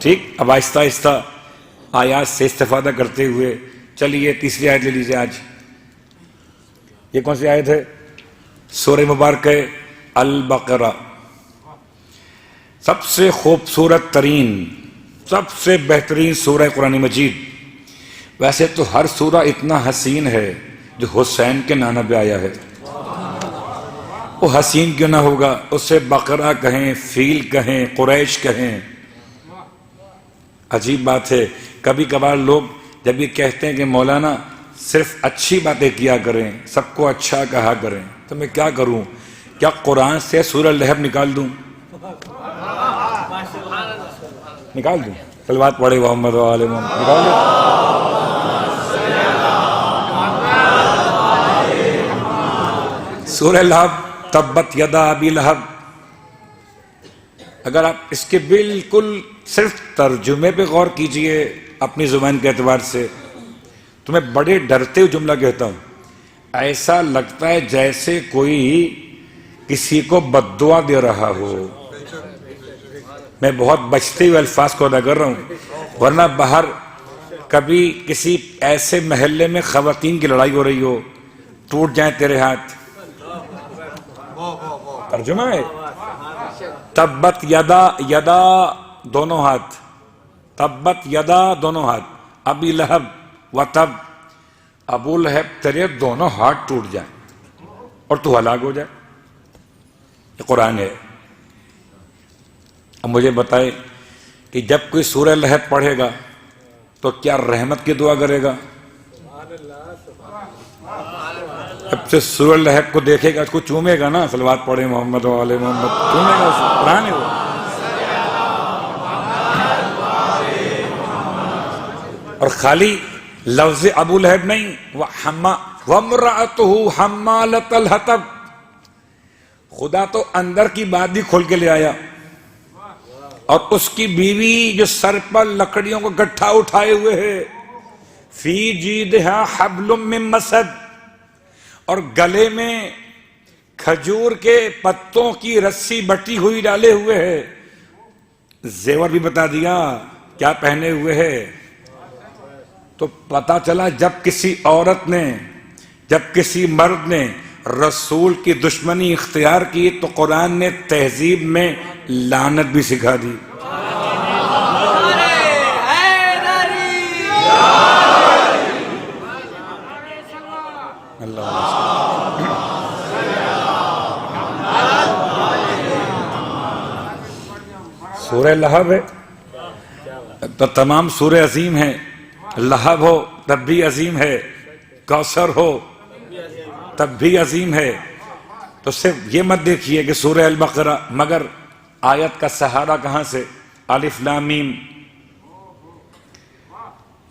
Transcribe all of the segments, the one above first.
ٹھیک، اب آہستہ آہستہ آیات سے استفادہ کرتے ہوئے چلیے تیسری آیت لے لیجیے آج. یہ کون سی آیت ہے؟ سورہ مبارکہ البقرہ. سب سے خوبصورت ترین، سب سے بہترین سورہ قرآن مجید. ویسے تو ہر سورہ اتنا حسین ہے جو حسین کے نام پہ آیا ہے. وہ حسین کیوں نہ ہوگا؟ اسے بقرہ کہیں، فیل کہیں، قریش کہیں. عجیب بات ہے، کبھی کبھار لوگ جب یہ کہتے ہیں کہ مولانا صرف اچھی باتیں کیا کریں، سب کو اچھا کہا کریں، تو میں کیا کروں؟ کیا قرآن سے سورہ لہب نکال دوں؟ نکال دوں؟ صلوات پڑھے محمد و آل محمد. نکال دوں؟ سورہ لہب، تبت یدا ابی لہب. اگر آپ اس کے بالکل صرف ترجمے پہ غور کیجئے اپنی زبان کے اعتبار سے، تو میں بڑے ڈرتے ہوئے جملہ کہتا ہوں، ایسا لگتا ہے جیسے کوئی کسی کو بد دعا دے رہا ہو. میں بہت بچتے ہوئے الفاظ کو ادا کر رہا ہوں، ورنہ باہر کبھی کسی ایسے محلے میں خواتین کی لڑائی ہو رہی ہو، ٹوٹ جائیں تیرے ہاتھ. ترجمہ ہے تبت یدا، یدا دونوں ہاتھ، تبت یدا دونوں ہاتھ، ابی لہب و تب، ابو لہب تیرے دونوں ہاتھ ٹوٹ جائیں اور تو ہلاک ہو جائے. یہ قرآن ہے. اب مجھے بتائے کہ جب کوئی سورہ لہب پڑھے گا تو کیا رحمت کی دعا کرے گا؟ جب سے سورہ لہب کو دیکھے گا اس کو چومے گا نا، صلوات پڑھے محمد و آل محمد، چومے گا. قرآن ہے وہ. اور خالی لفظ ابو لہب نہیں، وَامْرَأَتُهُ حَمَّالَةَ الْحَطَبِ، خدا تو اندر کی بات بھی کھول کے لے آیا. اور اس کی بیوی جو سر پر لکڑیوں کو گٹھا اٹھائے ہوئے ہے، فی جیدہا حبل من مسد، اور گلے میں کھجور کے پتوں کی رسی بٹی ہوئی ڈالے ہوئے ہے. زیور بھی بتا دیا کیا پہنے ہوئے ہے. تو پتا چلا جب کسی عورت نے، جب کسی مرد نے رسول کی دشمنی اختیار کی تو قرآن نے تہذیب میں لعنت بھی سکھا دی. سورہ لہب ہے تو تمام سورہ عظیم ہیں. لہب ہو تب بھی عظیم ہے، کوثر ہو تب بھی عظیم ہے. تو صرف یہ مت دیکھیے کہ سورہ البقرہ، مگر آیت کا سہارا کہاں سے؟ الف لام میم.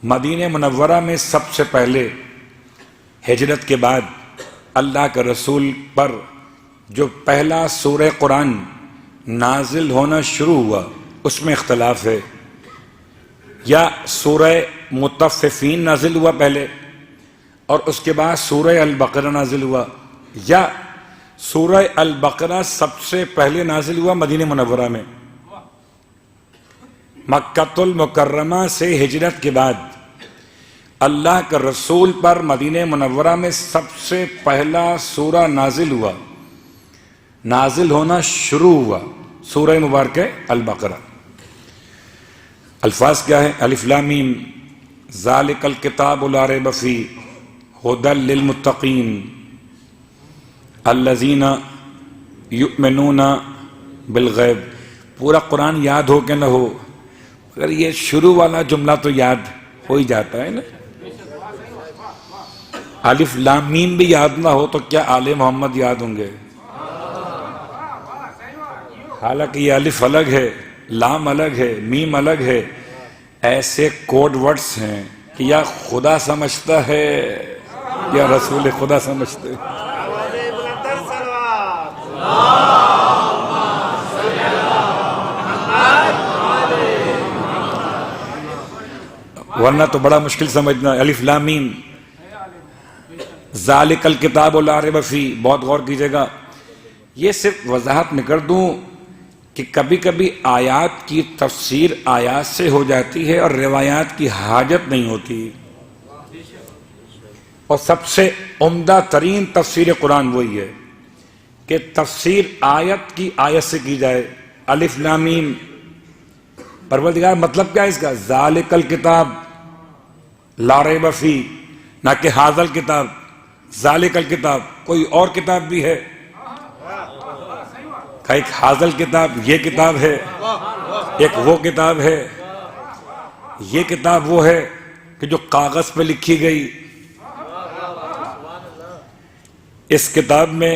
مدینہ منورہ میں سب سے پہلے ہجرت کے بعد اللہ کے رسول پر جو پہلا سورہ قرآن نازل ہونا شروع ہوا اس میں اختلاف ہے. یا سورہ مطففین نازل ہوا پہلے اور اس کے بعد سورہ البقرہ نازل ہوا، یا سورہ البقرہ سب سے پہلے نازل ہوا مدینہ منورہ میں. مکہ المکرمہ سے ہجرت کے بعد اللہ کے رسول پر مدینہ منورہ میں سب سے پہلا سورہ نازل ہوا، نازل ہونا شروع ہوا سورہ مبارکہ البقرہ. الفاظ کیا ہے؟ الف لام میم ذالک الکتاب لا ریب فیہ ھدی للمتقین الذین یؤمنون بالغیب. پورا قرآن یاد ہو کہ نہ ہو، اگر یہ شروع والا جملہ تو یاد ہو ہی جاتا ہے نا. الف لام میم بھی یاد نہ ہو تو کیا آل محمد یاد ہوں گے؟ حالانکہ یہ الف الگ ہے، لام الگ ہے، میم الگ ہے. ایسے کوڈ ورڈز ہیں کہ یا خدا سمجھتا ہے یا رسول خدا سمجھتے. ورنہ تو بڑا مشکل سمجھنا. الف لام میم ذالک الکتاب لا ریب فیہ. بہت غور کیجئے گا. یہ صرف وضاحت میں کر دوں کہ کبھی کبھی آیات کی تفسیر آیات سے ہو جاتی ہے اور روایات کی حاجت نہیں ہوتی، اور سب سے عمدہ ترین تفسیر قرآن وہی ہے کہ تفسیر آیت کی آیت سے کی جائے۔ الف لام میم، پروردگار مطلب کیا ہے اس کا؟ ذالک الکتاب لا ریب فیہ، نہ کہ ھذا الکتاب، ذالک الکتاب۔ کوئی اور کتاب بھی ہے؟ ایک ھذا الکتاب یہ کتاب ہے، ایک وہ کتاب ہے۔ یہ کتاب وہ ہے کہ جو کاغذ پہ لکھی گئی۔ اس کتاب میں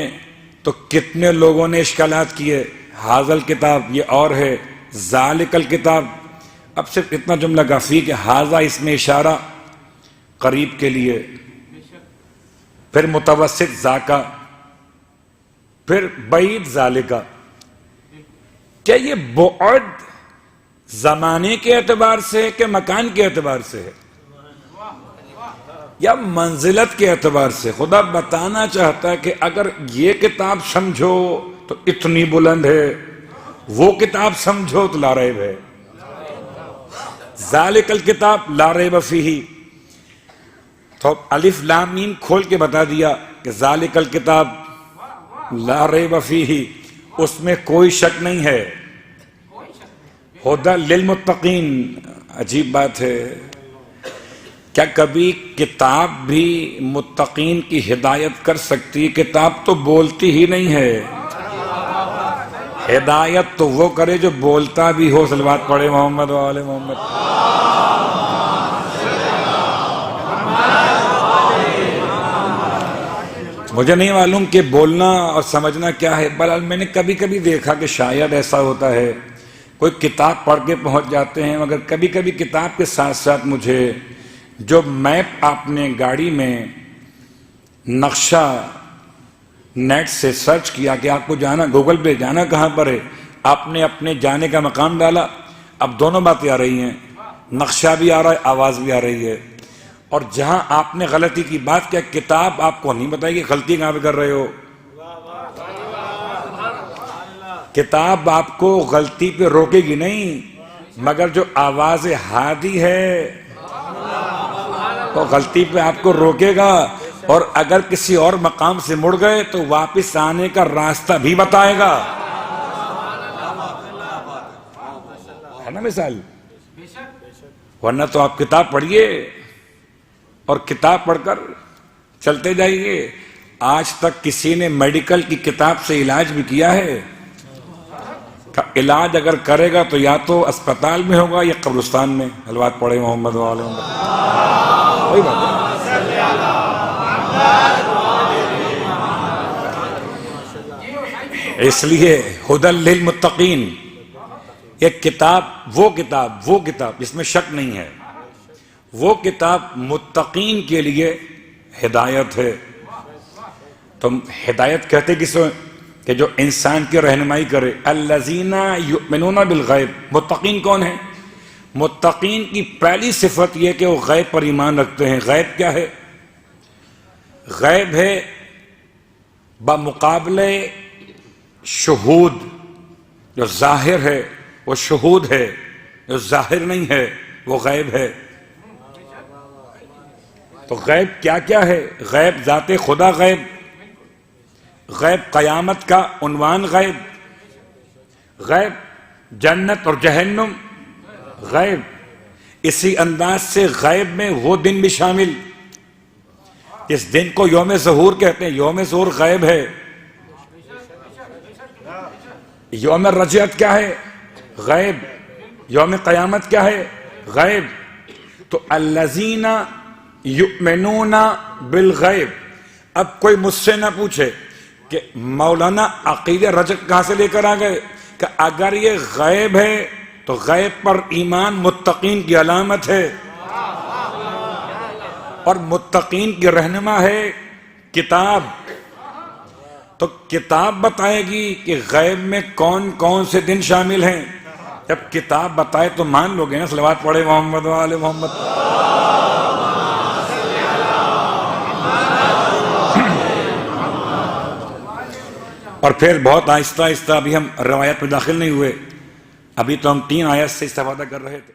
تو کتنے لوگوں نے اشکالات کیے، ھذا الکتاب یہ اور ہے، ذالک الکتاب۔ اب صرف اتنا جملہ کافی کہ ھذا اس میں اشارہ قریب کے لیے، پھر متوسط ذاکا، پھر بعید ذالکا۔ کیا یہ بعد زمانے کے اعتبار سے ہے کہ مکان کے اعتبار سے ہے، یا منزلت کے اعتبار سے؟ خدا بتانا چاہتا ہے کہ اگر یہ کتاب سمجھو تو اتنی بلند ہے، وہ کتاب سمجھو تو لا ریب ہے۔ ذالک الکتاب لا ریب فیہ، تو الف لام میم کھول کے بتا دیا کہ ذالک الکتاب لا ریب فیہ، اس میں کوئی شک نہیں ہے۔ ھدی للمتقین، عجیب بات ہے، کیا کبھی کتاب بھی متقین کی ہدایت کر سکتی؟ کتاب تو بولتی ہی نہیں ہے، ہدایت تو وہ کرے جو بولتا بھی ہو۔ صلوات پڑھے محمد و آل محمد۔ مجھے نہیں معلوم کہ بولنا اور سمجھنا کیا ہے، بہرحال میں نے کبھی کبھی دیکھا کہ شاید ایسا ہوتا ہے، کوئی کتاب پڑھ کے پہنچ جاتے ہیں، مگر کبھی کبھی کتاب کے ساتھ ساتھ مجھے جو میپ آپ نے گاڑی میں نقشہ نیٹ سے سرچ کیا کہ آپ کو جانا، گوگل پہ جانا کہاں پر ہے، آپ نے اپنے جانے کا مقام ڈالا، اب دونوں باتیں آ رہی ہیں، نقشہ بھی آ رہا ہے، آواز بھی آ رہی ہے۔ اور جہاں آپ نے غلطی کی بات کیا، کتاب آپ کو نہیں بتائے گی غلطی کہاں پہ کر رہے ہو۔ کتاب آپ کو غلطی پہ روکے گی نہیں، مگر جو آواز ہادی ہے وہ غلطی پہ آپ کو روکے گا، اور اگر کسی اور مقام سے مڑ گئے تو واپس آنے کا راستہ بھی بتائے گا، ہے نا مثال؟ ورنہ تو آپ کتاب پڑھیے اور کتاب پڑھ کر چلتے جائیے۔ آج تک کسی نے میڈیکل کی کتاب سے علاج بھی کیا ہے؟ علاج اگر کرے گا تو یا تو اسپتال میں ہوگا یا قبرستان میں۔ صلوات پڑھے محمد و آل محمد۔ وہی بات ہے۔ اس لیے ھدی للمتقین، یہ کتاب وہ کتاب اس میں شک نہیں ہے، وہ کتاب متقین کے لیے ہدایت ہے۔ تو ہدایت کہتے کسے؟ کہ جو انسان کی رہنمائی کرے۔ الذین یؤمنون بالغیب، متقین کون ہیں؟ متقین کی پہلی صفت یہ کہ وہ غیب پر ایمان رکھتے ہیں۔ غیب کیا ہے؟ غیب ہے بمقابلے شہود، جو ظاہر ہے وہ شہود ہے، جو ظاہر نہیں ہے وہ غیب ہے۔ تو غیب کیا کیا ہے؟ غیب ذات خدا غیب، غیب قیامت کا عنوان غیب، غیب جنت اور جہنم غیب۔ اسی انداز سے غیب میں وہ دن بھی شامل، اس دن کو یوم ظہور کہتے ہیں، یوم ظہور غیب ہے۔ یوم رجعت کیا ہے؟ غیب۔ یوم قیامت کیا ہے؟ غیب۔ تو الذین یؤمنون بالغیب۔ اب کوئی مجھ سے نہ پوچھے کہ مولانا عقیدہ رجعت کہاں سے لے کر آ گئے، کہ اگر یہ غیب ہے تو غیب پر ایمان متقین کی علامت ہے، اور متقین کی رہنما ہے کتاب۔ تو کتاب بتائے گی کہ غیب میں کون کون سے دن شامل ہیں۔ جب کتاب بتائے تو مان لو گے نا۔ صلوات پڑھے محمد و آل محمد۔ اور پھر بہت آہستہ آہستہ، ابھی ہم روایت میں داخل نہیں ہوئے، ابھی تو ہم 3 آیت سے استفادہ کر رہے تھے۔